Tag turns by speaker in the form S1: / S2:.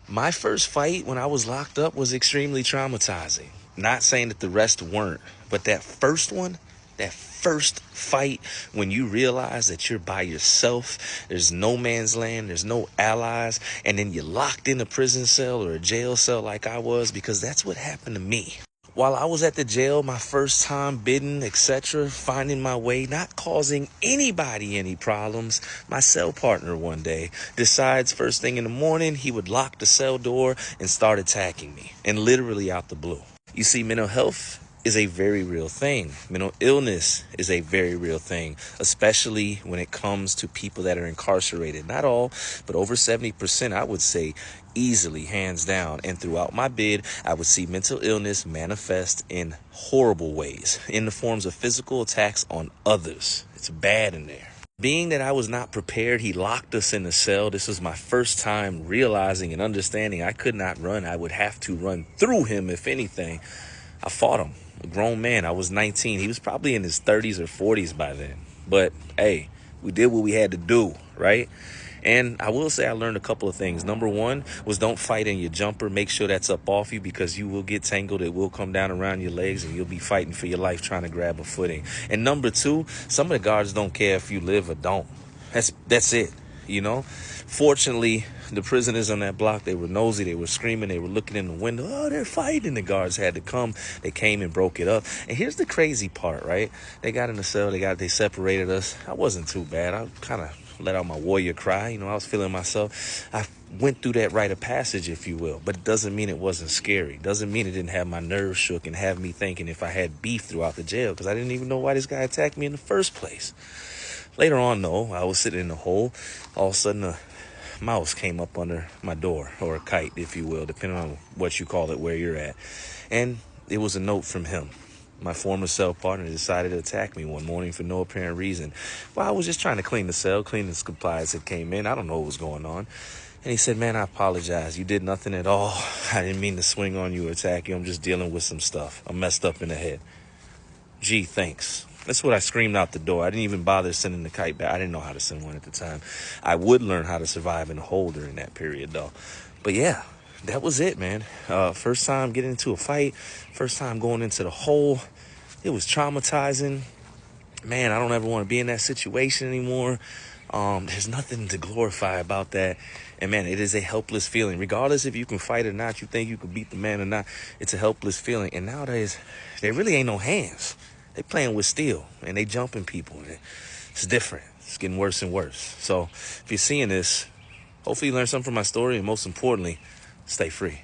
S1: My first fight when I was locked up was extremely traumatizing. Not saying that the rest weren't, but that first one, that first fight when you realize that you're by yourself, there's no man's land, there's no allies, and then you're locked in a prison cell or a jail cell like I was, because that's what happened to me. While I was at the jail, my first time bidding, etc., finding my way, not causing anybody any problems, my cell partner one day decides first thing in the morning he would lock the cell door and start attacking me, and literally out the blue. You see, mental health is a very real thing. Mental illness is a very real thing, especially when it comes to people that are incarcerated. Not all, but over 70%, I would say, easily, hands down. And throughout my bid, I would see mental illness manifest in horrible ways, in the forms of physical attacks on others. It's bad in there. Being that I was not prepared, he locked us in the cell. This was my first time realizing and understanding I could not run. I would have to run through him, if anything. I fought him, a grown man. I was 19. He was probably in his 30s or 40s by then. But, hey, we did what we had to do, right? And I will say I learned a couple of things. Number one was don't fight in your jumper. Make sure that's up off you, because you will get tangled. It will come down around your legs and you'll be fighting for your life trying to grab a footing. And number two, some of the guards don't care if you live or don't. That's it, you know? Fortunately, the prisoners on that block, they were nosy, they were screaming, they were looking in the window. Oh, they're fighting. The guards had to come. They came and broke it up. And here's the crazy part, right? They got in the cell, they separated us. I wasn't too bad. I kind of let out my warrior cry. You know, I was feeling myself. I went through that rite of passage, if you will, but it doesn't mean it wasn't scary. Doesn't mean it didn't have my nerves shook and have me thinking if I had beef throughout the jail, because I didn't even know why this guy attacked me in the first place. Later on, though, I was sitting in the hole. All of a sudden, a mouse came up under my door, or a kite, if you will, depending on what you call it, where you're at. And it was a note from him. My former cell partner decided to attack me one morning for no apparent reason. Well, I was just trying to clean the cell, clean the supplies that came in. I don't know what was going on. And he said, man, I apologize. You did nothing at all. I didn't mean to swing on you or attack you. I'm just dealing with some stuff. I'm messed up in the head. Gee, thanks. That's what I screamed out the door. I didn't even bother sending the kite back. I didn't know how to send one at the time. I would learn how to survive in a hole during that period, though. But yeah, that was it, man. First time getting into a fight. First time going into the hole. It was traumatizing. Man, I don't ever want to be in that situation anymore. There's nothing to glorify about that. And man, it is a helpless feeling. Regardless if you can fight or not, you think you can beat the man or not, it's a helpless feeling. And nowadays, there really ain't no hands. They playing with steel and they jumping people. It's different. It's getting worse and worse. So if you're seeing this, hopefully you learn something from my story, and most importantly, stay free.